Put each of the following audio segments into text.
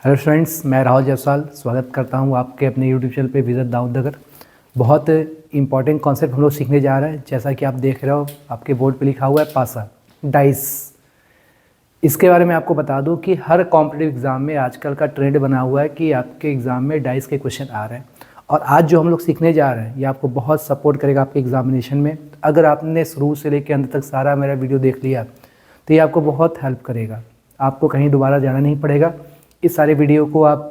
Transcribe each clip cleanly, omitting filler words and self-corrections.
Hello friends, मैं राहुल जायसवाल स्वागत करता हूं आपके अपने यूट्यूब चैनल पे विजिट दाऊदनगर। बहुत इंपॉर्टेंट कॉन्सेप्ट हम लोग सीखने जा रहे हैं। जैसा कि आप देख रहे हो, आपके बोर्ड पे लिखा हुआ है पासा डाइस। इसके बारे में आपको बता दूं कि हर कॉम्पिटिटिव एग्ज़ाम में आजकल का ट्रेंड बना हुआ है कि आपके एग्ज़ाम में डाइस के क्वेश्चन आ रहे हैं। और आज जो हम लोग सीखने जा रहे हैं ये आपको बहुत सपोर्ट करेगा आपके एग्जामिनेशन में। अगर आपने शुरू से लेकर अंत तक सारा मेरा वीडियो देख लिया तो ये आपको बहुत हेल्प करेगा। आपको कहीं दोबारा जाना नहीं पड़ेगा। इस सारे वीडियो को आप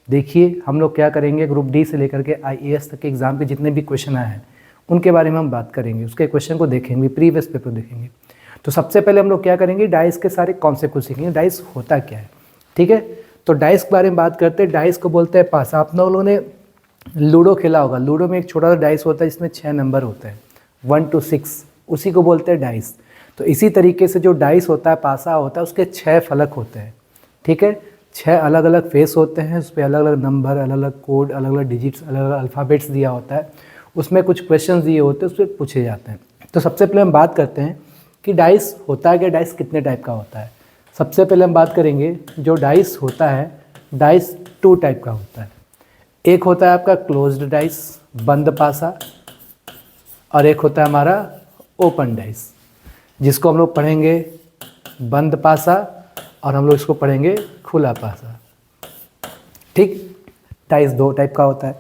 देखिए। हम लोग क्या करेंगे, ग्रुप डी से लेकर के IAS तक के एग्ज़ाम के जितने भी क्वेश्चन आए हैं उनके बारे में हम बात करेंगे, उसके क्वेश्चन को देखेंगे, प्रीवियस पेपर देखेंगे। तो सबसे पहले हम लोग क्या करेंगे, डाइस के सारे कॉन्सेप्ट को सीखेंगे। डाइस होता क्या है, ठीक है। तो डाइस के बारे में बात करते हैं। डाइस को बोलते हैं पासा। आप लोगों ने लूडो खेला होगा। लूडो में एक छोटा सा डाइस होता है जिसमें 6 नंबर होते हैं, 1 to 6, उसी को बोलते हैं डाइस। तो इसी तरीके से जो डाइस होता है, पासा होता है, उसके 6 फलक होते हैं, ठीक है। 6 अलग अलग फेस होते हैं, उस पर अलग अलग नंबर, अलग अलग कोड, अलग अलग डिजिट्स, अलग अलग अल्फ़ाबेट्स दिया होता है। उसमें कुछ क्वेश्चंस दिए होते हैं, उस पर पूछे जाते हैं। तो सबसे पहले हम बात करते हैं कि डाइस होता है क्या, डाइस कितने टाइप का होता है। सबसे पहले हम बात करेंगे जो डाइस होता है, डाइस 2 टाइप का होता है। एक होता है आपका क्लोज्ड डाइस, बंद पासा, और एक होता है हमारा ओपन डाइस, जिसको हम लोग पढ़ेंगे बंद पासा और हम लोग इसको पढ़ेंगे खुला पासा, ठीक। डाइस 2 टाइप का होता है।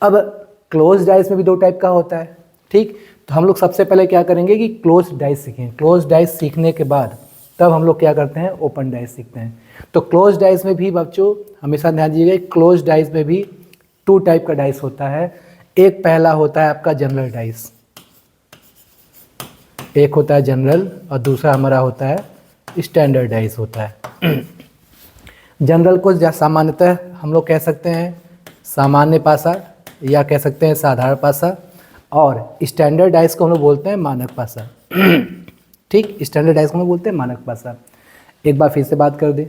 अब क्लोज डाइस में भी 2 टाइप का होता है, ठीक। तो हम लोग सबसे पहले क्या करेंगे कि क्लोज डाइस सीखेंगे। क्लोज डाइस सीखने के बाद तब हम लोग क्या करते हैं, ओपन डाइस सीखते हैं। तो क्लोज डाइस में भी बच्चों हमेशा ध्यान दीजिएगा, क्लोज डाइस में भी 2 टाइप का डाइस होता है। एक पहला होता है आपका जनरल डाइस, एक होता है जनरल, और दूसरा हमारा होता है स्टैंडर्ड डाइस होता है। जनरल को सामान्यतः हम लोग कह सकते हैं सामान्य पासा, या कह सकते हैं साधारण पासा, और स्टैंडर्ड डाइस को हम लोग बोलते हैं मानक पासा, ठीक। स्टैंडर्ड डाइस को हम लोग बोलते हैं मानक पासा। एक बार फिर से बात कर दें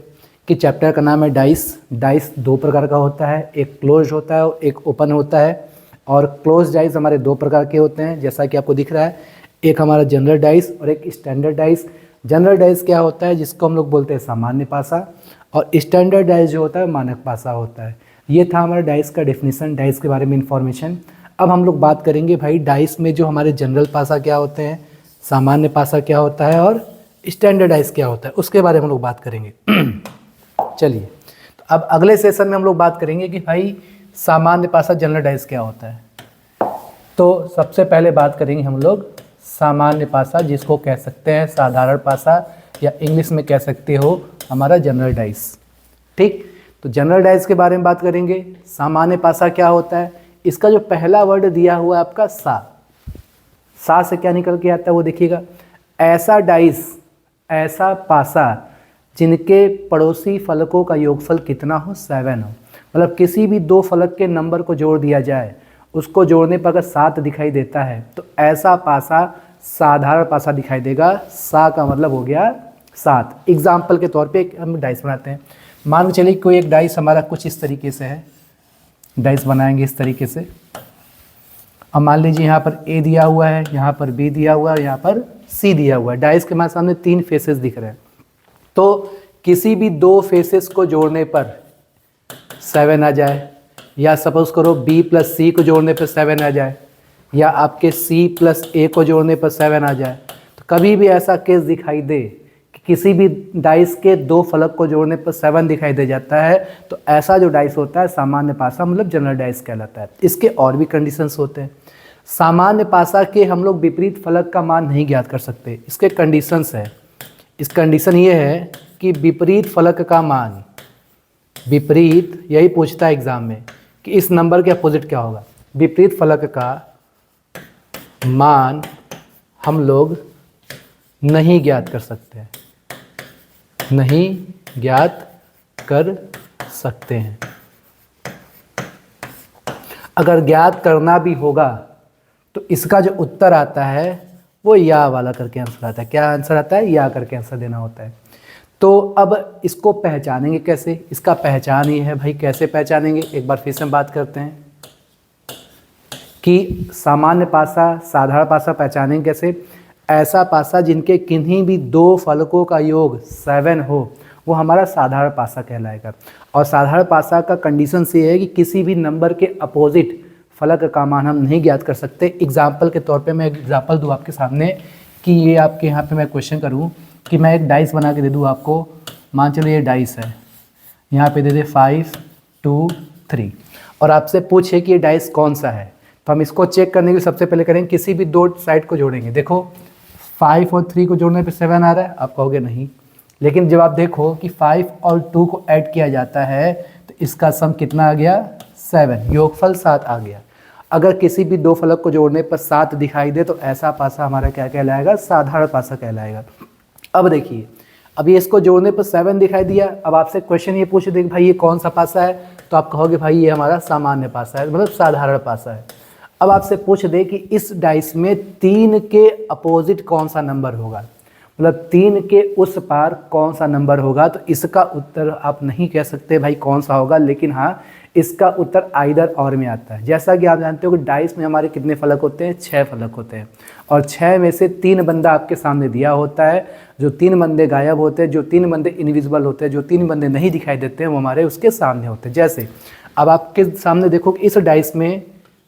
कि चैप्टर का नाम है डाइस। डाइस 2 प्रकार का होता है, एक क्लोज होता है और एक ओपन होता है। और क्लोज डाइस हमारे 2 प्रकार के होते हैं, जैसा कि आपको दिख रहा है। एक हमारा जनरल डाइस और एक स्टैंडर्ड डाइस। जनरल डाइस क्या होता है, जिसको हम लोग बोलते हैं सामान्य पासा, और स्टैंडर्ड डाइस जो होता है मानक पासा होता है। ये था हमारा डाइस का डेफिनेशन, डाइस के बारे में इंफॉर्मेशन। अब हम लोग बात करेंगे भाई डाइस में जो हमारे जनरल पासा क्या होते हैं, सामान्य पासा क्या होता है, और स्टैंडर्ड डाइस क्या होता है, उसके बारे में हम लोग बात करेंगे। चलिए, तो अब अगले सेशन में हम लोग बात करेंगे कि भाई सामान्य पासा जनरल डाइस क्या होता है। तो सबसे पहले बात करेंगे हम लोग सामान्य पासा, जिसको कह सकते हैं साधारण पासा, या इंग्लिश में कह सकते हो हमारा जनरल डाइस, ठीक। तो जनरल डाइस के बारे में बात करेंगे। सामान्य पासा क्या होता है, इसका जो पहला वर्ड दिया हुआ है आपका सा से क्या निकल के आता है वो देखिएगा। ऐसा डाइस, ऐसा पासा जिनके पड़ोसी फलकों का योगफल कितना हो, 7 हो। मतलब किसी भी 2 फलक के नंबर को जोड़ दिया जाए, उसको जोड़ने पर अगर 7 दिखाई देता है तो ऐसा पासा साधारण पासा दिखाई देगा। सा का मतलब हो गया 7। एग्जाम्पल के तौर पे एक हम डाइस बनाते हैं। मान के चलिए कोई एक डाइस हमारा कुछ इस तरीके से है। डाइस बनाएंगे इस तरीके से। अब मान लीजिए यहाँ पर A दिया हुआ है, यहाँ पर B दिया हुआ है, यहाँ पर C दिया हुआ है। डाइस के हमारे सामने 3 फेसेस दिख रहे हैं। तो किसी भी 2 फेसेस को जोड़ने पर 7 आ जाए, या सपोज करो B + C को जोड़ने पर 7 आ जाए, या आपके C + A को जोड़ने पर 7 आ जाए। तो कभी भी ऐसा केस दिखाई दे कि किसी भी डाइस के 2 फलक को जोड़ने पर 7 दिखाई दे जाता है, तो ऐसा जो डाइस होता है सामान्य पासा मतलब जनरल डाइस कहलाता है। इसके और भी कंडीशंस होते हैं। सामान्य पासा के हम लोग विपरीत फलक का मान नहीं ज्ञात कर सकते। इसके कंडीशंस है। इस कंडीशन ये है कि विपरीत फलक का मान, विपरीत यही पूछता है एग्जाम में कि इस नंबर के अपोजिट क्या होगा। विपरीत फलक का मान हम लोग नहीं ज्ञात कर सकते हैं, नहीं ज्ञात कर सकते हैं। अगर ज्ञात करना भी होगा तो इसका जो उत्तर आता है वो या वाला करके आंसर आता है। क्या आंसर आता है, या करके आंसर देना होता है। तो अब इसको पहचानेंगे कैसे, इसका पहचान ही है भाई, कैसे पहचानेंगे। एक बार फिर से हम बात करते हैं कि सामान्य पासा साधारण पासा पहचानेंगे कैसे। ऐसा पासा जिनके किन्हीं भी 2 फलकों का योग 7 हो वो हमारा साधारण पासा कहलाएगा। और साधारण पासा का कंडीशन ये है कि किसी भी नंबर के अपोजिट फलक का मान हम नहीं ज्ञात कर सकते। एग्जाम्पल के तौर पे मैं एक एग्जाम्पल दूँ आपके सामने कि ये आपके यहाँ पे मैं क्वेश्चन करूँ कि मैं एक डाइस बना के दे दूँ आपको, मान चलो ये डाइस है, यहाँ पे दे दे 5 2 3 और आपसे पूछे कि ये डाइस कौन सा है, तो हम इसको चेक करने के लिए सबसे पहले करेंगे किसी भी दो साइड को जोड़ेंगे। देखो 5 और 3 को जोड़ने पे 7 आ रहा है, आप कहोगे नहीं, लेकिन जब आप देखो कि 5 और 2 को ऐड किया जाता है तो इसका सम कितना आ गया 7, योगफल 7 आ गया। अगर किसी भी दो फलक को जोड़ने पर 7 दिखाई दे तो ऐसा पासा हमारा क्या कहलाएगा, साधारण पासा कहलाएगा। अब देखिए, अब ये इसको जोड़ने पर 7 दिखाई दिया, अब आपसे क्वेश्चन ये पूछ दे भाई ये कौन सा पासा है, तो आप कहोगे भाई ये हमारा सामान्य पासा है, मतलब साधारण पासा है। अब आपसे पूछ दे कि इस डाइस में 3 के अपोजिट कौन सा नंबर होगा, मतलब 3 के उस पार कौन सा नंबर होगा, तो इसका उत्तर आप नहीं कह सकते भाई कौन सा होगा, लेकिन हाँ इसका उत्तर आइदर और में आता है। जैसा कि आप जानते हो कि डाइस में हमारे कितने फलक होते हैं, 6 फलक होते हैं और 6 में से 3 बंदा आपके सामने दिया होता है, जो 3 बंदे गायब होते हैं, जो 3 बंदे इनविजिबल होते हैं, जो 3 बंदे नहीं दिखाई देते हैं वो हमारे उसके सामने होते हैं। जैसे अब आपके सामने देखो कि इस डाइस में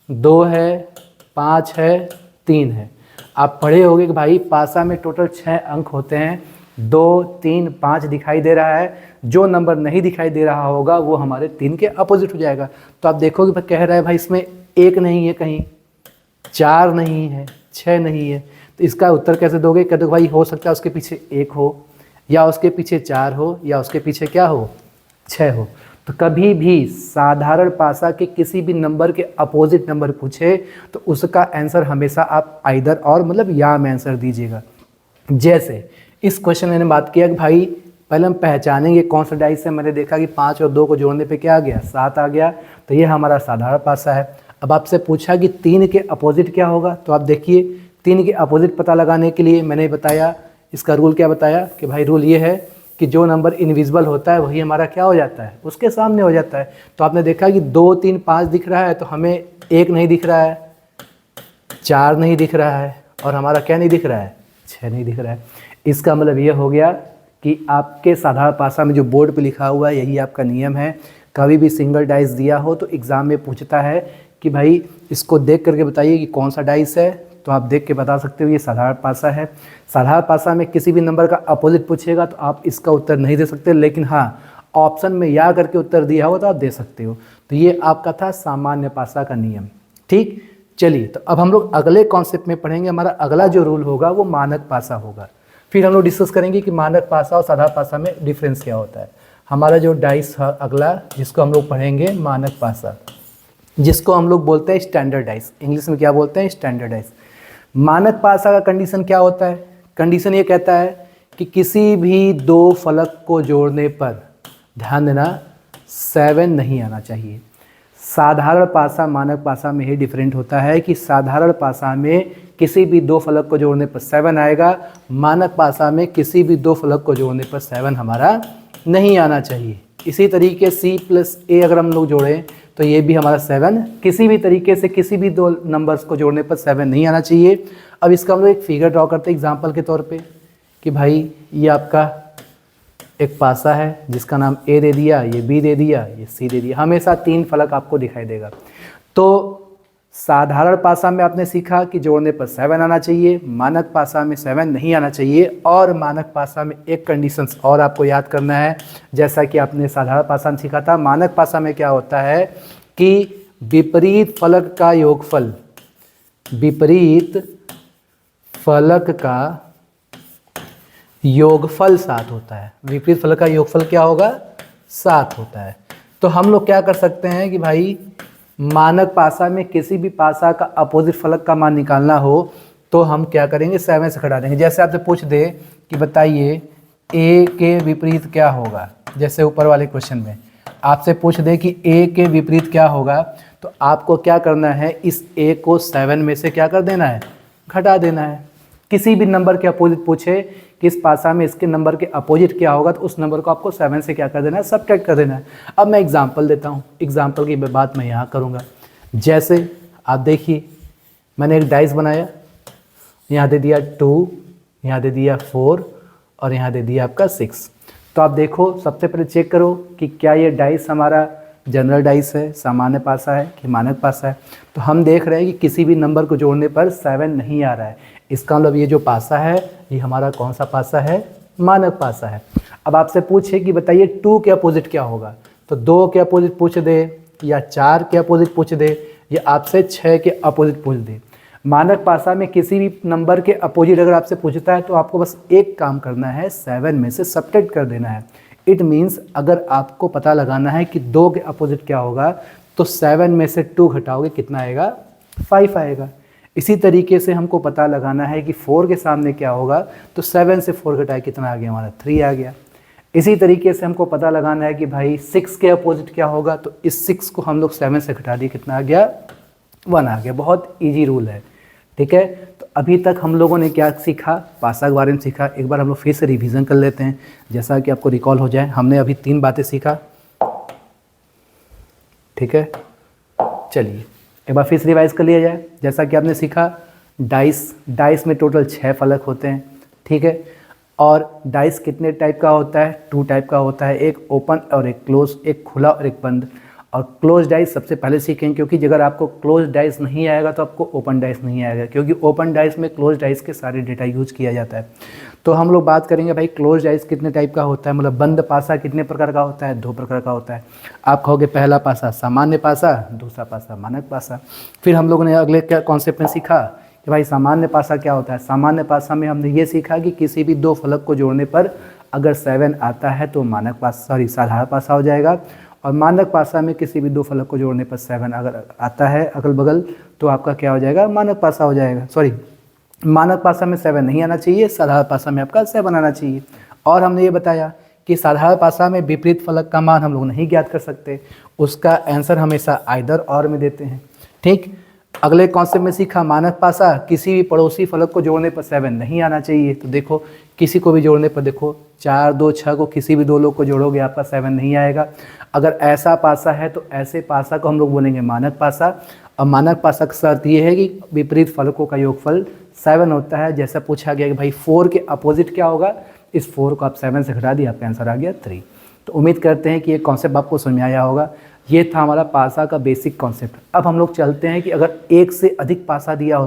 2 है, 5 है, 3 है। आप पढ़े होंगे कि भाई पासा में टोटल 6 अंक होते हैं, 2 3 5 दिखाई दे रहा है, जो नंबर नहीं दिखाई दे रहा होगा वो हमारे 3 के अपोजिट हो जाएगा। तो आप देखोगे भाई कह रहा है भाई इसमें 1 नहीं है, कहीं 4 नहीं है, 6 नहीं है, तो इसका उत्तर कैसे दोगे, कहते भाई हो सकता है उसके पीछे 1 हो या उसके पीछे 4 हो या उसके पीछे क्या हो 6 हो। तो कभी भी साधारण पासा के किसी भी नंबर के अपोजिट नंबर पूछे तो उसका आंसर हमेशा आप आइदर और मतलब या में आंसर दीजिएगा। जैसे इस क्वेश्चन में मैंने बात किया कि भाई पहले हम पहचानेंगे कौन सा डाइस है, मैंने देखा कि 5 और 2 को जोड़ने पे क्या आ गया 7 आ गया, तो ये हमारा साधारण पासा है। अब आपसे पूछा कि 3 के अपोजिट क्या होगा, तो आप देखिए 3 के अपोजिट पता लगाने के लिए मैंने बताया, इसका रूल क्या बताया कि भाई रूल ये है कि जो नंबर इनविजिबल होता है वही हमारा क्या हो जाता है, उसके सामने हो जाता है। तो आपने देखा कि 2 3 5 दिख रहा है तो हमें 1 नहीं दिख रहा है, 4 नहीं दिख रहा है और हमारा क्या नहीं दिख रहा है 6 नहीं दिख रहा है। इसका मतलब ये हो गया कि आपके साधारण पासा में जो बोर्ड पे लिखा हुआ है यही आपका नियम है। कभी भी सिंगल डाइस दिया हो तो एग्ज़ाम में पूछता है कि भाई इसको देख करके बताइए कि कौन सा डाइस है, तो आप देख के बता सकते हो ये साधारण पासा है। साधारण पासा में किसी भी नंबर का अपोजिट पूछेगा तो आप इसका उत्तर नहीं दे सकते, लेकिन हाँ ऑप्शन में या करके उत्तर दिया हो तो आप दे सकते हो। तो ये आपका था सामान्य पासा का नियम। ठीक, चलिए तो अब हम लोग अगले कॉन्सेप्ट में पढ़ेंगे। हमारा अगला जो रूल होगा वो मानक पासा होगा। फिर हम लोग डिस्कस करेंगे कि मानक पासा और साधारण पासा में डिफरेंस क्या होता है। हमारा जो डाइस है अगला जिसको हम लोग पढ़ेंगे मानक पासा, जिसको हम लोग बोलते हैं स्टैंडर्ड डाइस, इंग्लिश में क्या बोलते हैं स्टैंडर्ड डाइस। मानक पासा का कंडीशन क्या होता है, कंडीशन ये कहता है कि किसी भी दो फलक को जोड़ने पर ध्यान देना 7 नहीं आना चाहिए। साधारण पासा मानक पासा में ही डिफरेंट होता है कि साधारण पासा में किसी भी दो फलक को जोड़ने पर 7 आएगा, मानक पासा में किसी भी दो फलक को जोड़ने पर 7 हमारा नहीं आना चाहिए। इसी तरीके C + A अगर हम लोग जोड़ें तो ये भी हमारा 7, किसी भी तरीके से किसी भी दो नंबर्स को जोड़ने पर 7 नहीं आना चाहिए। अब इसका हम लोग एक फिगर ड्रॉ करते हैं एग्जाम्पल के तौर पे कि भाई ये आपका एक पासा है जिसका नाम A दे दिया, ये B दे दिया, ये C दे दिया, हमेशा 3 फलक आपको दिखाई देगा। तो साधारण पासा में आपने सीखा कि जोड़ने पर 7 आना चाहिए, मानक पासा में 7 नहीं आना चाहिए। और मानक पासा में एक कंडीशन और आपको याद करना है, जैसा कि आपने साधारण पासा में सीखा था। मानक पासा में क्या होता है कि विपरीत फलक का योगफल, विपरीत फलक का योगफल 7 होता है। विपरीत फलक का योगफल क्या होगा 7 होता है। तो हम लोग क्या कर सकते हैं कि भाई मानक पासा में किसी भी पासा का अपोजिट फलक का मान निकालना हो तो हम क्या करेंगे 7 से घटा देंगे। जैसे आपसे पूछ दे कि बताइए A के विपरीत क्या होगा, जैसे ऊपर वाले क्वेश्चन में आपसे पूछ दे कि A के विपरीत क्या होगा, तो आपको क्या करना है इस A को 7 में से क्या कर देना है घटा देना है। किसी भी नंबर के अपोजिट पूछे कि इस पासा में इसके नंबर के अपोजिट क्या होगा तो उस नंबर को आपको 7 से क्या कर देना है सब्ट्रैक्ट कर देना है। अब मैं एग्जांपल देता हूँ, एग्जांपल की बात मैं यहाँ करूँगा। जैसे आप देखिए मैंने एक डाइस बनाया, यहाँ दे दिया 2, यहाँ दे दिया 4 और यहाँ दे दिया आपका 6। तो आप देखो, सबसे पहले चेक करो कि क्या ये डाइस हमारा जनरल डाइस है, सामान्य पासा है कि मानक पासा है। तो हम देख रहे हैं कि किसी भी नंबर को जोड़ने पर 7 नहीं आ रहा है। इसका मतलब ये जो पासा है ये हमारा कौन सा पासा है, मानक पासा है। अब आपसे पूछे कि बताइए 2 के अपोजिट क्या होगा, तो 2 के अपोजिट पूछ दे या 4 के अपोजिट पूछ दे या आपसे 6 के अपोजिट पूछ दे। मानक पासा में किसी भी नंबर के अपोजिट अगर आपसे पूछता है तो आपको बस एक काम करना है, 7 में से सब्ट्रैक्ट कर देना है। इट मीन्स अगर आपको पता लगाना है कि 2 के अपोजिट क्या होगा तो 7 में से 2 घटाओगे कितना आएगा, 5 आएगा। इसी तरीके से हमको पता लगाना है कि 4 के सामने क्या होगा, तो 7 से 4 घटाए कितना आ गया हमारा, 3 आ गया। इसी तरीके से हमको पता लगाना है कि भाई 6 के अपोजिट क्या होगा, तो इस 6 को हम लोग 7 से घटा दिए, कितना आ गया, 1 आ गया। बहुत ईजी रूल है, ठीक है। तो अभी तक हम लोगों ने क्या सीखा, पासा के बारे में सीखा। एक बार हम लोग फिर से रिवीजन कर लेते हैं जैसा कि आपको रिकॉल हो जाए। हमने अभी 3 बातें सीखा, ठीक है। चलिए एक बार फिर से रिवाइज कर लिया जाए। जैसा कि आपने सीखा, डाइस में टोटल 6 फलक होते हैं, ठीक है। और डाइस कितने टाइप का होता है, 2 टाइप का होता है, एक ओपन और एक क्लोज, एक खुला और एक बंद। और क्लोज डाइस सबसे पहले सीखेंगे, क्योंकि अगर आपको क्लोज डाइस नहीं आएगा तो आपको ओपन डाइस नहीं आएगा, क्योंकि ओपन डाइस में क्लोज डाइस के सारे डेटा यूज किया जाता है। तो हम लोग बात करेंगे भाई क्लोज डाइस कितने टाइप का होता है, मतलब बंद पासा कितने प्रकार का होता है, 2 प्रकार का होता है। आप कहोगे पहला पासा सामान्य पासा, दूसरा पासा मानक पासा। फिर हम लोगों ने अगले क्या कॉन्सेप्ट में सीखा कि भाई सामान्य पासा क्या होता है। सामान्य पासा में हमने ये सीखा कि किसी भी 2 फलक को जोड़ने पर अगर 7 आता है तो मानक पासा, साधारण पासा हो जाएगा। और मानक पासा में किसी भी 2 फलक को जोड़ने पर 7 अगर आता है अगल बगल तो आपका क्या हो जाएगा, मानक पासा हो जाएगा। सॉरी, मानक पासा में 7 नहीं आना चाहिए, साधारण पासा में आपका 7 आना चाहिए। और हमने ये बताया कि साधारण पासा में विपरीत फलक का मान हम लोग नहीं ज्ञात कर सकते, उसका आंसर हमेशा आइदर और में देते हैं, ठीक। अगले कॉन्सेप्ट में सीखा मानक पासा, किसी भी पड़ोसी फलक को जोड़ने पर 7 नहीं आना चाहिए। तो देखो किसी को भी जोड़ने पर देखो 4, 2, 6 को किसी भी 2 लोग को जोड़ोगे आपका 7 नहीं आएगा। अगर ऐसा पासा है तो ऐसे पासा को हम लोग बोलेंगे मानक पासा। और मानक पासा का शर्त ये है कि विपरीत फलकों का योगफल 7 होता है। जैसा पूछा गया कि भाई 4 के अपोजिट क्या होगा, इस 4 को आप 7 से घटा दिए, आपका आंसर आ गया 3। तो उम्मीद करते हैं कि ये कॉन्सेप्ट आपको समझ में आया होगा। ये था हमारा पासा का बेसिक कॉन्सेप्ट। अब हम लोग चलते हैं कि अगर 1 से अधिक पासा दिया हो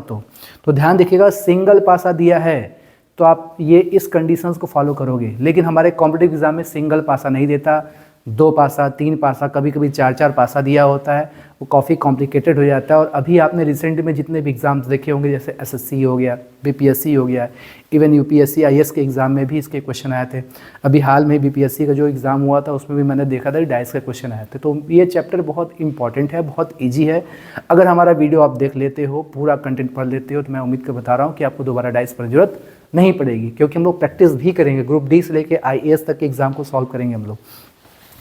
तो ध्यान देखिएगा, सिंगल पासा दिया है तो आप ये इस कंडीशंस को फॉलो करोगे। लेकिन हमारे कॉम्पिटिटिव एग्जाम में सिंगल पासा नहीं देता, 2 पासा, 3 पासा, कभी कभी 4-4 पासा दिया होता है, वो काफ़ी कॉम्प्लिकेटेड हो जाता है। और अभी आपने रिसेंट में जितने भी एग्ज़ाम्स देखे होंगे, जैसे एसएससी हो गया, बीपीएससी हो गया, इवन यूपीएससी आईएएस के एग्ज़ाम में भी इसके क्वेश्चन आए थे। अभी हाल में बीपीएससी का जो एग्ज़ाम हुआ था उसमें भी मैंने देखा था डाइस के क्वेश्चन आए थे। तो ये चैप्टर बहुत इंपॉर्टेंट है, बहुत ईजी है। अगर हमारा वीडियो आप देख लेते हो, पूरा कंटेंट पढ़ लेते हो, तो मैं उम्मीद कर बता रहा हूँ कि आपको दोबारा डाइस पर जरूरत नहीं पड़ेगी, क्योंकि हम लोग प्रैक्टिस भी करेंगे। ग्रुप डी से लेके आईएएस तक के एग्ज़ाम को सॉल्व करेंगे हम लोग।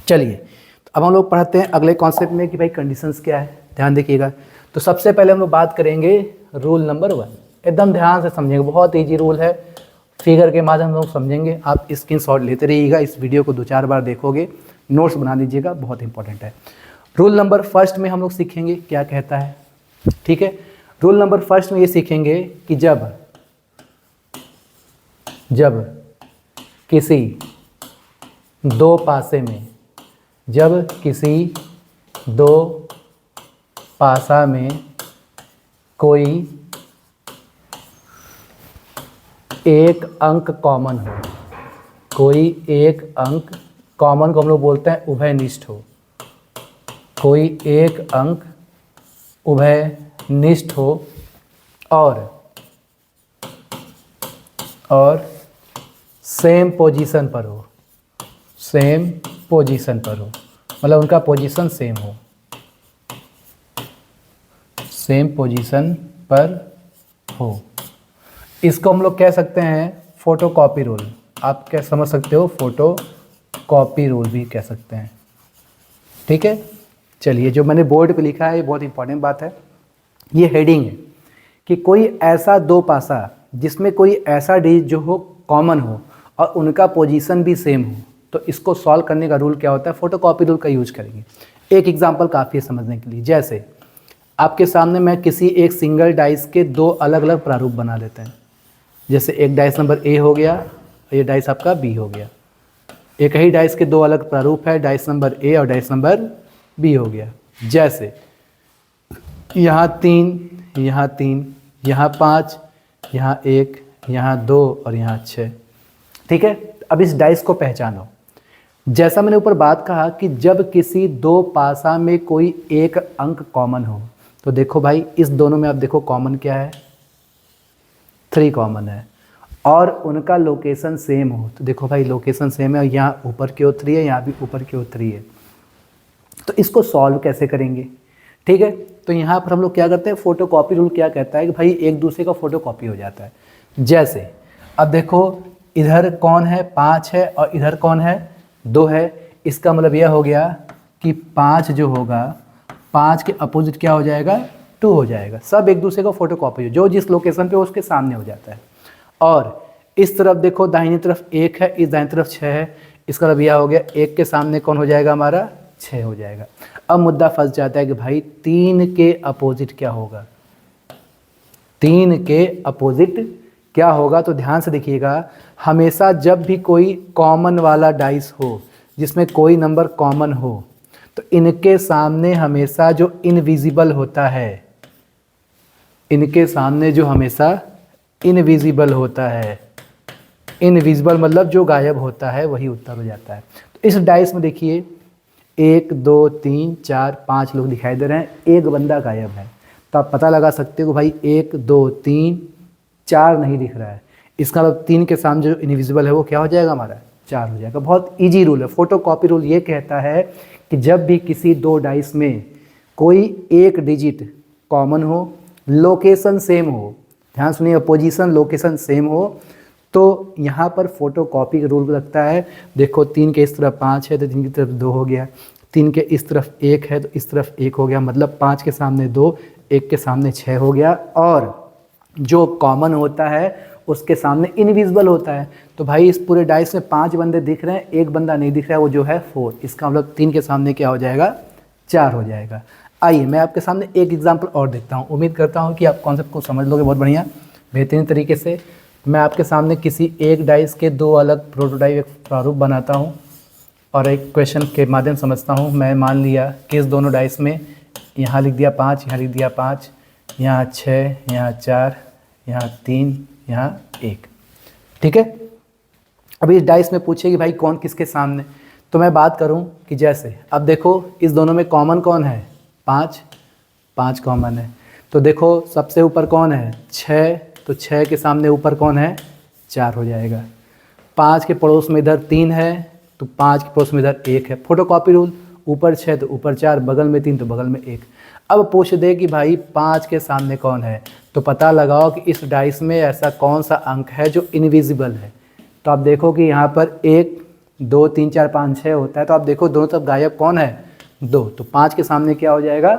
चलिए अब हम लोग पढ़ते हैं अगले कॉन्सेप्ट में कि भाई कंडीशंस क्या है, ध्यान देखिएगा। तो सबसे पहले हम लोग बात करेंगे रूल नंबर 1। एकदम ध्यान से समझेंगे, बहुत इजी रूल है, फिगर के माध्यम हम लोग समझेंगे। आप स्क्रीनशॉट लेते रहिएगा, इस वीडियो को 2-4 बार देखोगे, नोट्स बना लीजिएगा, बहुत इंपॉर्टेंट है। रूल नंबर 1 में हम लोग सीखेंगे क्या कहता है, ठीक है। रूल नंबर 1 में ये सीखेंगे कि जब किसी 2 पासे में, जब किसी 2 पासा में कोई एक अंक कॉमन हो, कोई एक अंक कॉमन को हम लोग बोलते हैं उभयनिष्ठ हो, कोई एक अंक उभयनिष्ठ हो और सेम पोजीशन पर हो, सेम पोजीशन पर हो, मतलब उनका पोजीशन सेम हो, सेम पोजीशन पर हो। इसको हम लोग कह सकते हैं फोटोकॉपी रूल। आप क्या समझ सकते हो, फोटोकॉपी रूल भी कह सकते हैं, ठीक है। चलिए, जो मैंने बोर्ड पे लिखा है ये बहुत इंपॉर्टेंट बात है। ये हेडिंग है कि कोई ऐसा 2 पासा जिसमें कोई ऐसा डिजिट जो हो कॉमन हो और उनका पोजीशन भी सेम हो, तो इसको सॉल्व करने का रूल क्या होता है, फोटोकॉपी रूल का यूज करेंगे। एक एग्जांपल काफ़ी है समझने के लिए। जैसे आपके सामने मैं किसी एक सिंगल डाइस के 2 अलग अलग प्रारूप बना लेते हैं। जैसे एक डाइस नंबर ए हो गया और ये डाइस आपका बी हो गया। एक ही डाइस के दो अलग प्रारूप है, डाइस नंबर ए और डाइस नंबर बी हो गया। जैसे यहाँ 3, यहाँ 3, यहाँ 5, यहाँ 1, यहाँ 2 और यहाँ 6। ठीक है, अब इस डाइस को पहचानो। जैसा मैंने ऊपर बात कहा कि जब किसी दो पासा में कोई एक अंक कॉमन हो, तो देखो भाई इस दोनों में आप देखो कॉमन क्या है, 3 कॉमन है, और उनका लोकेशन सेम हो, तो देखो भाई लोकेशन सेम है, यहाँ ऊपर की ओर 3 है, यहाँ भी ऊपर की ओर 3 है। तो इसको सॉल्व कैसे करेंगे? ठीक है, तो यहाँ पर हम लोग क्या करते हैं, फोटोकॉपी रूल क्या कहता है कि भाई एक दूसरे का फोटोकॉपी हो जाता है। जैसे अब देखो इधर कौन है, 5 है, और इधर कौन है, 2 है। इसका मतलब यह हो गया कि 5 जो होगा, 5 के अपोजिट क्या हो जाएगा, 2 हो जाएगा। सब एक दूसरे का फोटोकॉपी, जो जिस लोकेशन पे उसके सामने हो जाता है। और इस तरफ देखो दाहिनी तरफ 1 है, इस दाहिनी तरफ 6 है। इसका मतलब यह हो गया 1 के सामने कौन हो जाएगा हमारा, 6 हो जाएगा। अब मुद्दा फंस जाता है कि भाई 3 के अपोजिट क्या होगा, 3 के अपोजिट क्या होगा। तो ध्यान से देखिएगा, हमेशा जब भी कोई कॉमन वाला डाइस हो, जिसमें कोई नंबर कॉमन हो, तो इनके सामने हमेशा जो इनविजिबल होता है, इनके सामने जो हमेशा इनविजिबल होता है, इनविजिबल मतलब जो गायब होता है वही उत्तर हो जाता है। तो इस डाइस में देखिए 1 2 3 4 5 लोग दिखाई दे रहे हैं, एक बंदा गायब है। तो आप पता लगा सकते हो भाई 1 2 3 4 नहीं दिख रहा है, इसका मतलब 3 के सामने जो इनविजिबल है वो क्या हो जाएगा हमारा, 4 हो जाएगा। बहुत इजी रूल है। फोटोकॉपी रूल ये कहता है कि जब भी किसी दो डाइस में कोई एक डिजिट कॉमन हो, लोकेशन सेम हो, ध्यान सुनिए, पोजीशन लोकेशन सेम हो, तो यहाँ पर फोटोकॉपी का रूल लगता है। देखो 3 के इस तरफ 5 है तो 3 की तरफ 2 हो गया, 3 के इस तरफ 1 है तो इस तरफ 1 हो गया, मतलब 5 के सामने 2, 1 के सामने 6 हो गया। और जो कॉमन होता है उसके सामने इनविजिबल होता है। तो भाई इस पूरे डाइस में 5 बंदे दिख रहे हैं, एक बंदा नहीं दिख रहा है, वो जो है 4। इसका मतलब 3 के सामने क्या हो जाएगा, 4 हो जाएगा। आइए मैं आपके सामने एक एग्जाम्पल और देखता हूँ। उम्मीद करता हूँ कि आप कॉन्सेप्ट को समझ लोगे बहुत बढ़िया बेहतरीन तरीके से। मैं आपके सामने किसी एक डाइस के दो अलग प्रोटोटाइप एक प्रारूप बनाता हूँ और एक क्वेश्चन के माध्यम समझता हूँ। मैं मान लिया कि इस दोनों डाइस में यहाँ लिख दिया 5, यहाँ लिख दिया 5, यहाँ 6, यहाँ 4, यहाँ 3, यहाँ 1। ठीक है, अभी इस डाइस में पूछे कि भाई कौन किसके सामने, तो मैं बात करूं कि जैसे अब देखो इस दोनों में कॉमन कौन है, 5 कॉमन है। तो देखो सबसे ऊपर कौन है, 6, तो 6 के सामने ऊपर कौन है, 4 हो जाएगा। 5 के पड़ोस में इधर 3 है तो 5 के पड़ोस में इधर 1 है। फोटोकॉपी रूल, ऊपर 6 तो ऊपर 4, बगल में 3 तो बगल में 1। अब पूछ दे कि भाई 5 के सामने कौन है, तो पता लगाओ कि इस डाइस में ऐसा कौन सा अंक है जो इनविजिबल है। तो आप देखो कि यहाँ पर 1 2 3 4 5 6 होता है, तो आप देखो दोनों तरफ गायब कौन है, 2, तो 5 के सामने क्या हो जाएगा,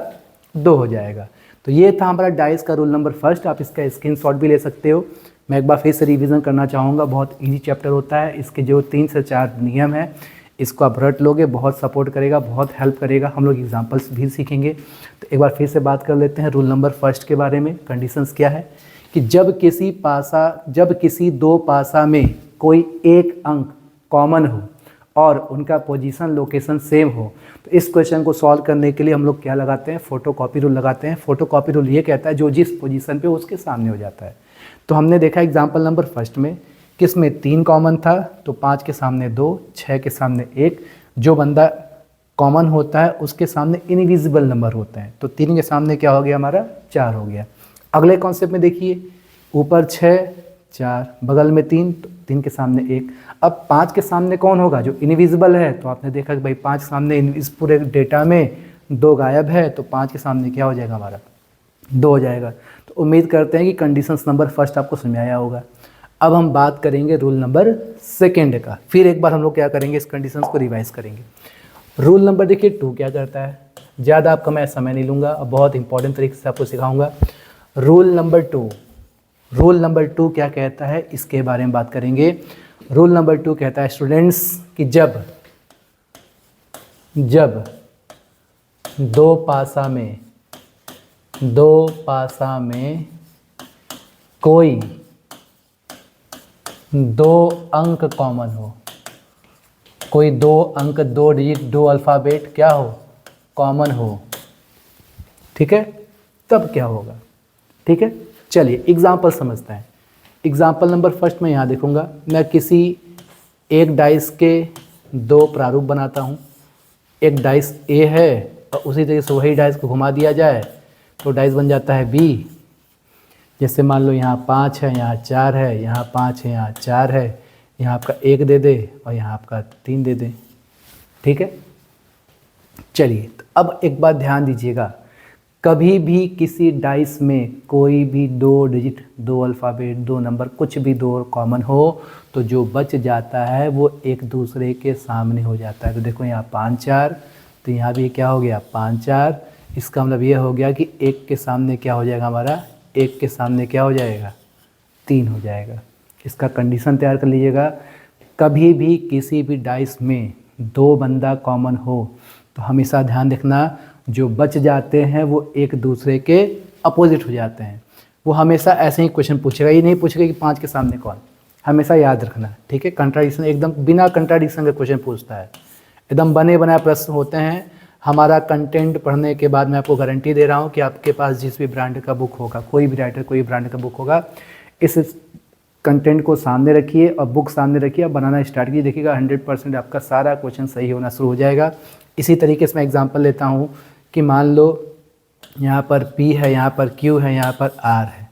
2 हो जाएगा। तो ये था हमारा डाइस का रूल नंबर फर्स्ट। आप इसका स्क्रीनशॉट भी ले सकते हो। मैं एक बार फिर से रिवीजन करना चाहूँगा, बहुत इजी चैप्टर होता है। इसके जो 3 से 4 नियम है, इसको आप रट लोगे, बहुत सपोर्ट करेगा, बहुत हेल्प करेगा। हम लोग एग्जांपल्स भी सीखेंगे। तो एक बार फिर से बात कर लेते हैं रूल नंबर फर्स्ट के बारे में। कंडीशंस क्या है कि जब किसी दो पासा में कोई एक अंक कॉमन हो और उनका पोजीशन लोकेशन सेम हो, तो इस क्वेश्चन को सॉल्व करने के लिए हम लोग क्या लगाते हैं, फोटोकॉपी रूल लगाते हैं। फोटोकॉपी रूल ये कहता है जो जिस पोजीशन पे उसके सामने हो जाता है। तो हमने देखा एग्जांपल नंबर फर्स्ट में किसमें 3 कॉमन था, तो 5 के सामने 2, 6 के सामने 1। जो बंदा कॉमन होता है उसके सामने इनविजिबल नंबर होते हैं, तो 3 के सामने क्या हो गया हमारा, 4 हो गया। अगले कॉन्सेप्ट में देखिए, ऊपर 6 4, बगल में 3, तो 3 के सामने 1। अब 5 के सामने कौन होगा, जो इनविजिबल है। तो आपने देखा कि भाई 5 के सामने इस पूरे डेटा में 2 गायब है, तो 5 के सामने क्या हो जाएगा हमारा, 2 हो जाएगा। तो उम्मीद करते हैं कि कंडीशंस नंबर फर्स्ट आपको समझ आया होगा। अब हम बात करेंगे रूल नंबर सेकेंड का। फिर एक बार हम लोग क्या करेंगे, इस कंडीशंस को रिवाइज करेंगे। रूल नंबर देखिए 2 क्या करता है, ज़्यादा आपका मैं समय नहीं लूँगा, अब बहुत इंपॉर्टेंट तरीके से आपको सिखाऊंगा। रूल नंबर 2 क्या कहता है, इसके बारे में बात करेंगे। रूल नंबर 2 कहता है स्टूडेंट्स कि जब दो पासा में कोई 2 अंक कॉमन हो, कोई 2 अंक 2 डिजिट 2 अल्फ़ाबेट क्या हो, कॉमन हो, ठीक है, तब क्या होगा। ठीक है, चलिए एग्जाम्पल समझते हैं। एग्जाम्पल नंबर फर्स्ट मैं यहाँ देखूँगा, मैं किसी एक डाइस के 2 प्रारूप बनाता हूँ। एक डाइस ए है और उसी तरीके से वही डाइस को घुमा दिया जाए तो डाइस बन जाता है बी। जैसे मान लो यहाँ 5 है, यहाँ 4 है, यहाँ 5 है, यहाँ 4 है, यहाँ आपका 1 दे दे और यहाँ आपका 3 दे दे। ठीक है, चलिए तो अब एक बात ध्यान दीजिएगा, कभी भी किसी डाइस में कोई भी 2 डिजिट 2 अल्फ़ाबेट 2 नंबर कुछ भी 2 कॉमन हो तो जो बच जाता है वो एक दूसरे के सामने हो जाता है। तो देखो यहाँ 5 4, तो यहाँ भी क्या हो गया 5 4। इसका मतलब ये हो गया कि 1 के सामने क्या हो जाएगा हमारा, 1 के सामने क्या हो जाएगा 3 हो जाएगा। इसका कंडीशन तैयार कर लीजिएगा, कभी भी किसी भी डाइस में 2 बंदा कॉमन हो तो हमेशा ध्यान रखना जो बच जाते हैं वो एक दूसरे के अपोजिट हो जाते हैं। वो हमेशा ऐसे ही क्वेश्चन पूछेगा, ये नहीं पूछेगा कि 5 के सामने कौन, हमेशा याद रखना। ठीक है, कंट्राडिक्शन एकदम बिना कंट्राडिक्शन के क्वेश्चन पूछता है, एकदम बने बनाए प्रश्न होते हैं। हमारा कंटेंट पढ़ने के बाद मैं आपको गारंटी दे रहा हूँ कि आपके पास जिस भी ब्रांड का बुक होगा, कोई भी राइटर कोई ब्रांड का बुक होगा, इस कंटेंट को सामने रखिए और बुक सामने रखिए, अब बनाना स्टार्ट कीजिए, देखिएगा 100% आपका सारा क्वेश्चन सही होना शुरू हो जाएगा। इसी तरीके से मैं एग्जांपल लेता हूँ कि मान लो यहाँ पर P है, यहाँ पर Q है, यहाँ पर R है,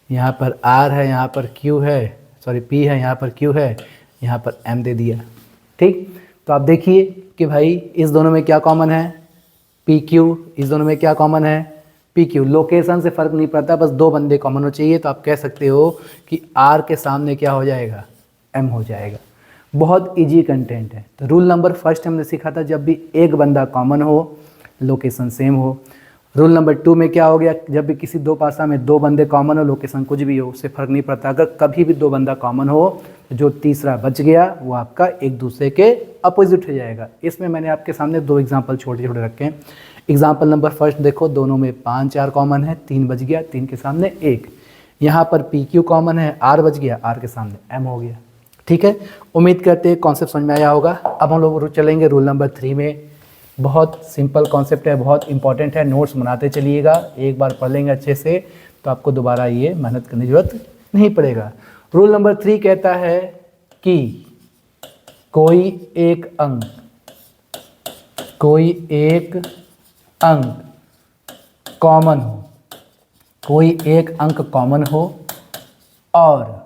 यहाँ पर R है, यहाँ पर Q है, सॉरी P है, यहाँ पर Q है, यहाँ पर M दे दिया। ठीक, तो आप देखिए कि भाई इस दोनों में क्या कॉमन है, PQ, इस दोनों में क्या कॉमन है, PQ। लोकेशन से फ़र्क नहीं पड़ता, बस 2 बंदे कॉमन हो चाहिए। तो आप कह सकते हो कि R के सामने क्या हो जाएगा, M हो जाएगा। बहुत इजी कंटेंट है। तो रूल नंबर फर्स्ट हमने सीखा था, जब भी एक बंदा कॉमन हो लोकेशन सेम हो। रूल नंबर 2 में क्या हो गया, जब भी किसी 2 भाषा में 2 बंदे कॉमन हो लोकेशन कुछ भी हो उससे फ़र्क नहीं पड़ता, अगर कभी भी 2 बंदा कॉमन हो तो जो तीसरा बच गया वो आपका एक दूसरे के अपोजिट हो जाएगा। इसमें मैंने आपके सामने 2 एग्जाम्पल छोटे छोटे रखे हैं। एग्जाम्पल नंबर फर्स्ट देखो, दोनों में 5 4 कॉमन है, 3 बच गया, 3 के सामने 1। यहाँ पर PQ कॉमन है, R बच गया, R के सामने M हो गया। ठीक है, उम्मीद करते हैं कॉन्सेप्ट समझ में आया होगा। अब हम लोग चलेंगे रूल नंबर 3 में। बहुत सिंपल कॉन्सेप्ट है, बहुत इंपॉर्टेंट है, नोट्स बनाते चलिएगा। एक बार पढ़ लेंगे अच्छे से तो आपको दोबारा ये मेहनत करने की जरूरत नहीं पड़ेगा। रूल नंबर 3 कहता है कि कोई एक अंक कॉमन हो, कोई एक अंक कॉमन हो और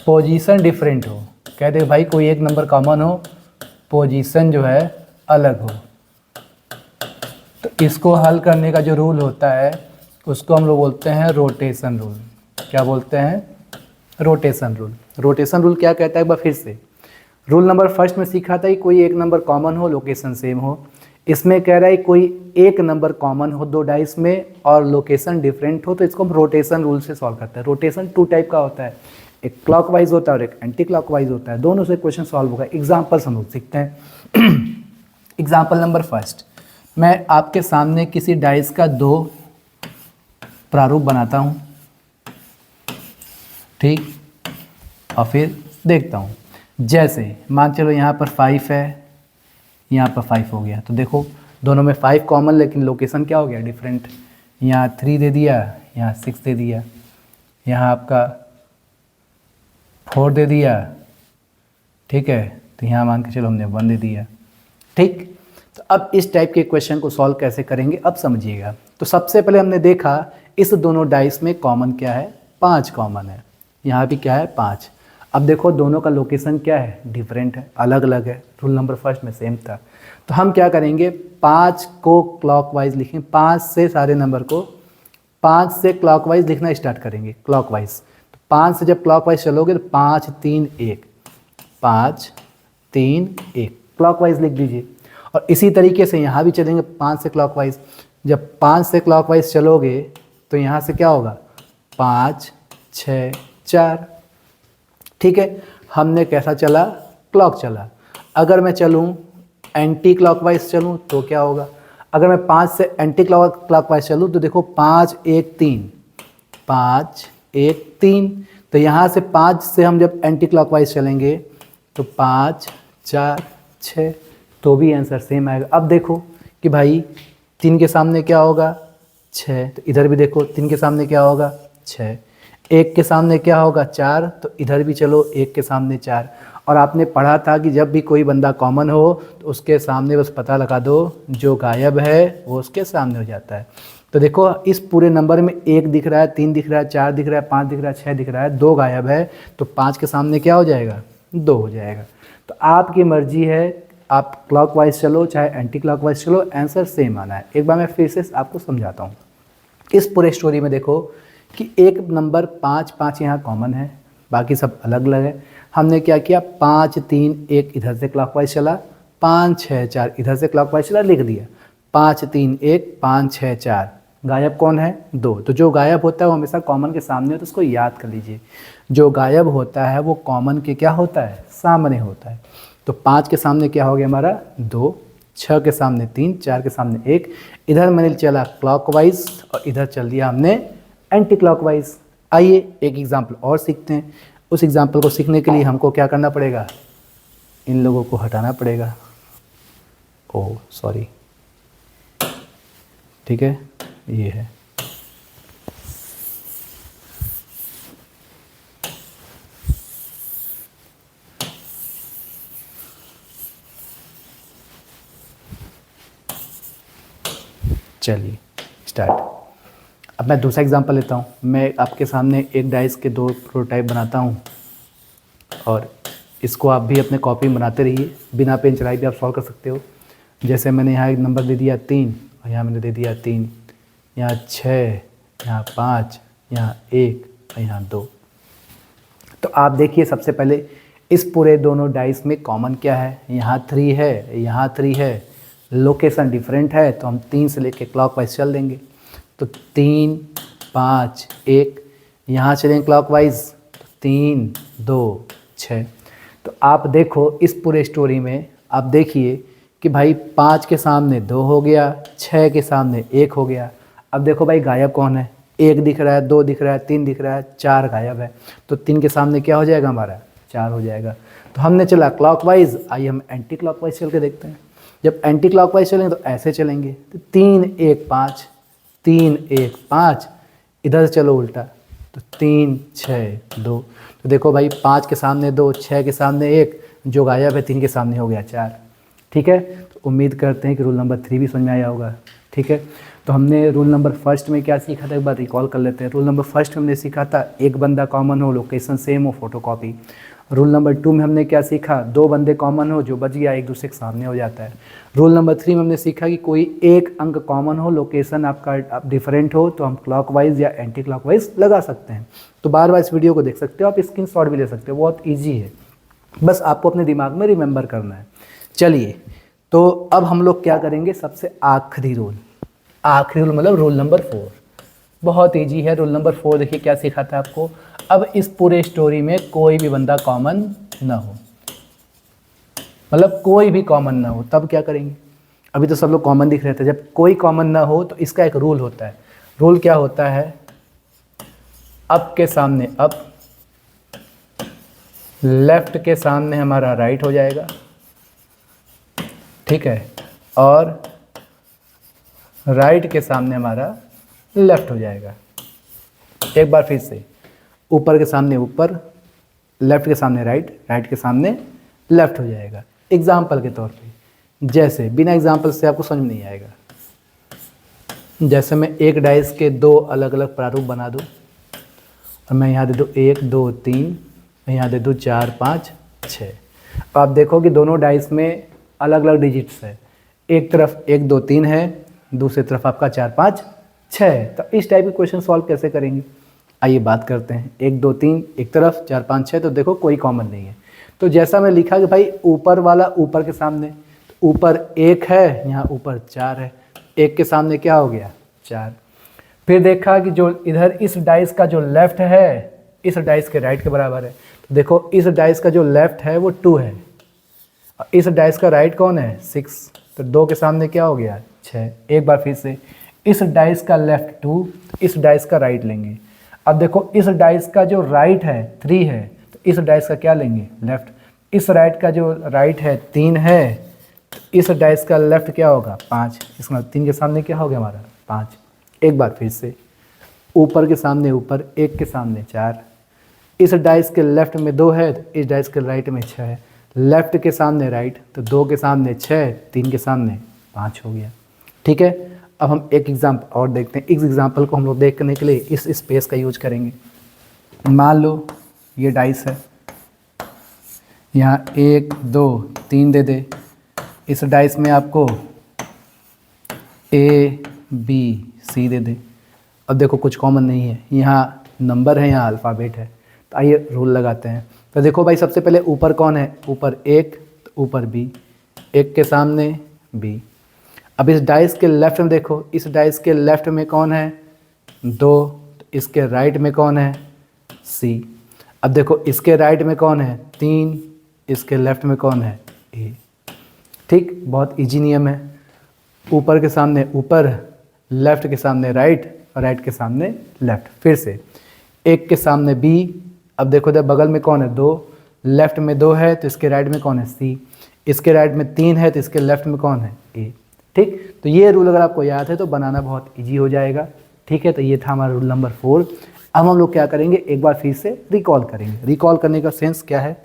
पोजीशन डिफरेंट हो। कहते हैं भाई कोई एक नंबर कॉमन हो, पोजीशन जो है अलग हो। तो इसको हल करने का जो रूल होता है उसको हम लोग बोलते हैं रोटेशन रूल। क्या बोलते हैं, रोटेशन रूल। रोटेशन रूल क्या कहता है एक बार फिर से। रूल नंबर फर्स्ट में सीखा था कि कोई एक नंबर कॉमन हो लोकेशन सेम हो। इसमें कह रहा है कोई एक नंबर कॉमन हो 2 डाइस में और लोकेशन डिफरेंट हो, तो इसको हम रोटेशन रूल से सॉल्व करते हैं। रोटेशन 2 टाइप का होता है, एक क्लॉकवाइज होता है और एक एंटी क्लॉकवाइज होता है, दोनों से क्वेश्चन सॉल्व होगा। एग्जाम्पल हम लोग सीखते हैं। एग्जाम्पल नंबर फर्स्ट, मैं आपके सामने किसी डाइस का 2 प्रारूप बनाता हूँ, ठीक, और फिर देखता हूँ। जैसे मान चलो यहाँ पर 5 है, यहाँ पर 5 हो गया, तो देखो दोनों में 5 कॉमन लेकिन लोकेशन क्या हो गया डिफरेंट। यहाँ 3 दे दिया, यहाँ 6 दे दिया, यहाँ आपका 4 दे दिया, ठीक है, तो यहाँ मान के चलो हमने 1 दे दिया। ठीक, तो अब इस टाइप के क्वेश्चन को सॉल्व कैसे करेंगे अब समझिएगा। तो सबसे पहले हमने देखा इस दोनों डाइस में कॉमन क्या है, 5 कॉमन है, यहाँ भी क्या है 5। अब देखो दोनों का लोकेशन क्या है, डिफरेंट है, अलग अलग है। रूल नंबर फर्स्ट में सेम था, तो हम क्या करेंगे 5 को क्लॉकवाइज लिखें, 5 से सारे नंबर को 5 से क्लॉकवाइज लिखना स्टार्ट करेंगे। क्लॉकवाइज, तो 5 से जब क्लॉकवाइज चलोगे तो 5 3 1, 5 3 1 क्लॉकवाइज लिख दीजिए। और इसी तरीके से यहाँ भी चलेंगे 5 से क्लॉकवाइज। जब 5 से क्लॉकवाइज चलोगे तो यहाँ से क्या होगा 5 6 4। ठीक है, हमने कैसा चला, क्लॉक चला। अगर मैं चलूँ एंटी क्लॉकवाइज चलूँ तो क्या होगा, अगर मैं 5 से एंटी क्लॉकवाइज चलूँ तो देखो 5 1 3, 5 1 3। तो यहाँ से 5 से हम जब एंटी क्लॉकवाइज चलेंगे तो 5 4 6, तो भी आंसर सेम आएगा। अब देखो कि भाई 3 के सामने क्या होगा 6, तो इधर भी देखो 3 के सामने क्या होगा 6, 1 के सामने क्या होगा 4, तो इधर भी चलो 1 के सामने 4। और आपने पढ़ा था कि जब भी कोई बंदा कॉमन हो तो उसके सामने बस पता लगा दो, जो गायब है वो उसके सामने हो जाता है। तो देखो इस पूरे नंबर में 1 दिख रहा है, 3 दिख रहा है, 4 दिख रहा है, 5 दिख रहा है, 6 दिख रहा है, 2 गायब है, तो 5 के सामने क्या हो जाएगा 2 हो जाएगा। तो आपकी मर्जी है, आप क्लॉकवाइज चलो चाहे एंटी क्लॉकवाइज चलो, आंसर सेम आना है। एक बार मैं फिर से आपको समझाता हूँ। इस पूरे स्टोरी में देखो कि एक नंबर 5 5 यहाँ कॉमन है, बाकी सब अलग अलग है। हमने क्या किया 5 3 1 इधर से क्लॉकवाइज चला, 5 6 4 इधर से क्लॉकवाइज चला, लिख दिया 5 3 1 5 6 4। गायब कौन है 2, तो जो गायब होता है वो हमेशा कॉमन के सामने होता है, तो उसको याद कर लीजिए। जो गायब होता है वो कॉमन के क्या होता है सामने होता है। तो 5 के सामने क्या हो गया हमारा 2, 6 के सामने 3, 4 के सामने 1। इधर मैंने चला क्लॉकवाइज और इधर चल दिया हमने एंटी क्लॉकवाइज। आइए एक एग्जाम्पल और सीखते हैं। उस एग्जाम्पल को सीखने के लिए हमको क्या करना पड़ेगा, इन लोगों को हटाना पड़ेगा। ओह सॉरी, ठीक है, ये है। चलिए स्टार्ट। अब मैं दूसरा एग्जांपल लेता हूँ। मैं आपके सामने एक डाइस के 2 प्रोटोटाइप बनाता हूँ और इसको आप भी अपने कॉपी में बनाते रहिए, बिना पेन चलाए भी आप सॉल्व कर सकते हो। जैसे मैंने यहाँ एक नंबर दे दिया 3 और यहाँ मैंने दे दिया 3, यहाँ 6, यहाँ 5, यहाँ 1 और यहाँ 2। तो आप देखिए सबसे पहले इस पूरे दोनों डाइस में कॉमन क्या है, यहाँ 3 है, यहाँ 3 है, लोकेशन डिफरेंट है, तो हम 3 से लेके क्लॉकवाइज चल देंगे। तो 3 5 1, यहाँ चलेंगे क्लॉकवाइज, 3 2 6। तो आप देखो इस पूरे स्टोरी में आप देखिए कि भाई 5 के सामने 2 हो गया, 6 के सामने 1 हो गया। अब देखो भाई गायब कौन है, 1 दिख रहा है, 2 दिख रहा है, 3 दिख रहा है, 4 गायब है। तो 3 के सामने क्या हो जाएगा हमारा 4 हो जाएगा। तो हमने चला क्लॉकवाइज, आइए हम एंटी क्लॉकवाइज चल के देखते हैं। जब एंटी क्लॉकवाइज चलेंगे तो ऐसे चलेंगे, तो 3 1 5, 3 1 5, इधर से चलो उल्टा, तो 3 6 2। तो देखो भाई 5 के सामने 2, 6 के सामने 1, जो गायब है 3 के सामने हो गया 4। ठीक है, तो उम्मीद करते हैं कि रूल नंबर 3 भी समझ में आया होगा। ठीक है, तो हमने रूल नंबर फर्स्ट में क्या सीखा था, एक बार रिकॉल कर लेते हैं। रूल नंबर फर्स्ट में हमने सीखा था एक बंदा कॉमन हो, लोकेशन सेम हो, फोटोकॉपी। रूल नंबर 2 में हमने क्या सीखा, 2 बंदे कॉमन हो, जो बच गया एक दूसरे के सामने हो जाता है। रूल नंबर 3 में हमने सीखा कि कोई एक अंक कॉमन हो, लोकेशन आपका डिफरेंट हो, तो हम क्लॉकवाइज या एंटी क्लॉकवाइज लगा सकते हैं। तो बार बार इस वीडियो को देख सकते हो, आप स्क्रीनशॉट भी ले सकते हो, बहुत ईजी है, बस आपको अपने दिमाग में रिमेंबर करना है। चलिए, तो अब हम लोग क्या करेंगे, सबसे आखिरी रूल मतलब रूल नंबर 4। बहुत ईजी है। रूल नंबर 4 देखिए क्या सिखाता है आपको। अब इस पूरे स्टोरी में कोई भी बंदा कॉमन ना हो, मतलब कोई भी कॉमन ना हो, तब क्या करेंगे। अभी तो सब लोग कॉमन दिख रहे थे, जब कोई कॉमन ना हो तो इसका एक रूल होता है। रूल क्या होता है, अप के सामने अप, लेफ्ट के सामने हमारा राइट हो जाएगा, ठीक है, और राइट के सामने हमारा लेफ्ट हो जाएगा। एक बार फिर से, ऊपर के सामने ऊपर, लेफ्ट के सामने राइट, राइट के सामने लेफ्ट हो जाएगा। एग्जाम्पल के तौर पे, जैसे बिना एग्जाम्पल से आपको समझ नहीं आएगा। जैसे मैं एक डाइस के 2 अलग अलग प्रारूप बना दूँ और मैं यहाँ दे दूँ 1 2 3, मैं यहाँ दे दूँ 4 5 6। अब आप देखो कि दोनों डाइस में अलग अलग डिजिट्स है, एक तरफ 1 2 3 है, दूसरी तरफ आपका 4 5 6 है। तो इस टाइप के क्वेश्चन सॉल्व कैसे करेंगे, आइए बात करते हैं। 1 2 3 एक तरफ, 4 5 6, तो देखो कोई कॉमन नहीं है। तो जैसा मैं लिखा कि भाई ऊपर वाला ऊपर के सामने, तो ऊपर 1 है, यहाँ ऊपर 4 है, 1 के सामने क्या हो गया 4। फिर देखा कि जो इधर इस डाइस का जो लेफ्ट है इस डाइस के राइट के बराबर है, तो देखो इस डाइस का जो लेफ्ट है वो 2 है और इस डाइस का राइट कौन है 6, तो 2 के सामने क्या हो गया 6। एक बार फिर से, इस डाइस का लेफ्ट 2, इस डाइस का राइट लेंगे। अब देखो इस डाइस का जो राइट है 3 है, तो इस डाइस का क्या लेंगे, लेफ्ट। इस राइट का जो राइट है 3 है, तो इस डाइस का लेफ्ट क्या होगा, 5। इसका 3 के सामने क्या हो गया हमारा, 5। एक बार फिर से, ऊपर के सामने ऊपर, 1 के सामने 4। इस डाइस के लेफ्ट में 2 है, तो इस डाइस के राइट में 6 है। लेफ्ट के सामने राइट, तो 2 के सामने 6, 3 के सामने 5 हो गया। ठीक है, अब हम एक एग्जाम्पल और देखते हैं। इस एग्जाम्पल को हम लोग देखने के लिए इस स्पेस का यूज करेंगे। मान लो ये डाइस है, यहाँ 1 2 3 दे दे। इस डाइस में आपको A B C दे दे। अब देखो कुछ कॉमन नहीं है, यहाँ नंबर है, यहाँ अल्फ़ाबेट है। तो आइए रूल लगाते हैं। तो देखो भाई सबसे पहले ऊपर कौन है, ऊपर 1, तो ऊपर B, 1 के सामने B। अब इस डाइस के लेफ्ट में देखो, इस डाइस के लेफ्ट में कौन है, 2, तो इसके राइट में कौन है, C। अब देखो इसके राइट में कौन है, 3, इसके लेफ्ट में कौन है, A। ठीक, बहुत इजी नियम है। ऊपर के सामने ऊपर, लेफ्ट के सामने राइट, और राइट के सामने लेफ्ट। फिर से 1 के सामने B। अब देखो इधर बगल में कौन है, 2, लेफ्ट में 2 है, तो इसके राइट में कौन है, C। इसके राइट में 3 है, तो इसके लेफ्ट में कौन है, A। ठीक, तो ये रूल अगर आपको याद है तो बनाना बहुत इजी हो जाएगा। ठीक है, तो ये था हमारा रूल नंबर 4। अब हम लोग क्या करेंगे, एक बार फिर से रिकॉल करेंगे। रिकॉल करने का सेंस क्या है,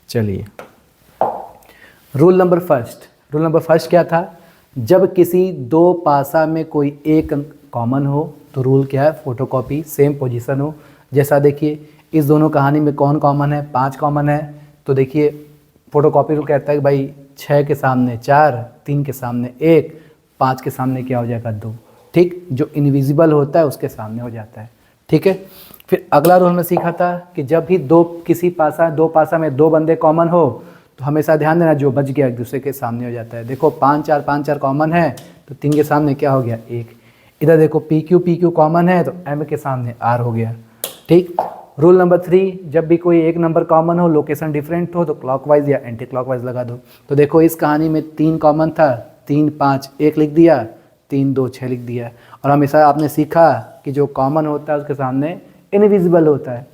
चलिए रूल नंबर फर्स्ट क्या था, जब किसी दो पासा में कोई एक कॉमन हो तो रूल क्या है, फोटोकॉपी सेम पोजीशन हो। जैसा देखिए इस दोनों कहानी में कौन कॉमन है, 5 कॉमन है। तो देखिए फोटोकॉपी रूल कहता है कि भाई 6 के सामने 4, 3 के सामने 1, 5 के सामने क्या हो जाएगा, 2। ठीक, जो इनविजिबल होता है उसके सामने हो जाता है। ठीक है, फिर अगला रूल में सीखा था कि जब भी दो पासा में 2 बंदे कॉमन हो तो हमेशा ध्यान देना जो बच गया एक दूसरे के सामने हो जाता है। देखो 5 4 कॉमन है, तो 3 के सामने क्या हो गया, 1। इधर देखो PQ कॉमन है, तो M के सामने R हो गया। ठीक, रूल नंबर 3, जब भी कोई एक नंबर कॉमन हो, लोकेशन डिफरेंट हो, तो क्लॉकवाइज या एंटी क्लॉकवाइज लगा दो। तो देखो इस कहानी में 3 कॉमन था, 3 5 1 लिख दिया, 3 2 6 लिख दिया। और हमेशा आपने सीखा कि जो कॉमन होता है उसके सामने इनविजिबल होता है।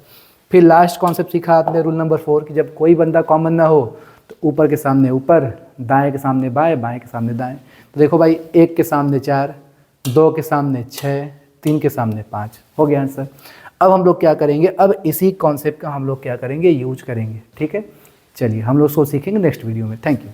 फिर लास्ट कॉन्सेप्ट सीखा आपने रूल नंबर 4 कि जब कोई बंदा कॉमन ना हो तो ऊपर के सामने ऊपर, दाएं के सामने बाएं, बाएं के सामने दाएं। तो देखो भाई 1 के सामने 4, 2 के सामने 6, 3 के सामने 5 हो गया आंसर। अब हम लोग क्या करेंगे, अब इसी कॉन्सेप्ट का हम लोग क्या करेंगे, यूज करेंगे। ठीक है, चलिए हम लोग उसको सीखेंगे नेक्स्ट वीडियो में। Thank you.